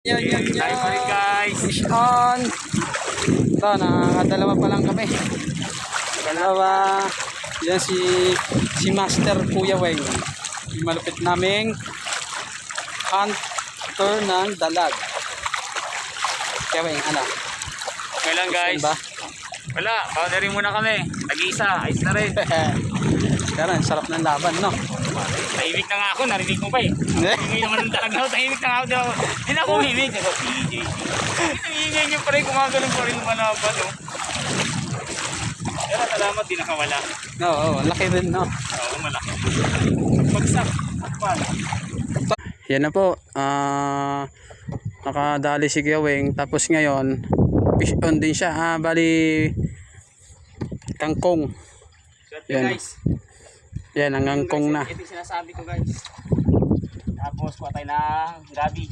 Yan. Tayo pa rin guys. Fish on. Ito, nakakadalawa pa lang kami. Dalawa. Yan si Master Kuya Weng. Yung malupit naming hunter ng dalag. Kuya Weng, ano? Okay lang guys. Ba? Wala, boundary muna kami. Nag-iisa, ayos na rin. Karan, sarap ng laban, no? Tahimik na nga ako, narinig mo pa eh. Tahimik naman ng dalag ako, tahimik na nga ako. Hindi na ako humimik. Ako, PJ. Tahimik nyo pa rin, kumagaling pa rin lumalaban. Oh. Pero salamat, di nakawala. Oo, laki din, no? Oo, malaki. Bagsak. Paano? Yan na po. Nakadali si Kuya Weng. Tapos ngayon, fish on din siya. Bali, kangkong. Swerte Yan. guys. Yan, ang kangkong na. Ito yung sinasabi ko guys. Tapos kuha tayo ng gabi.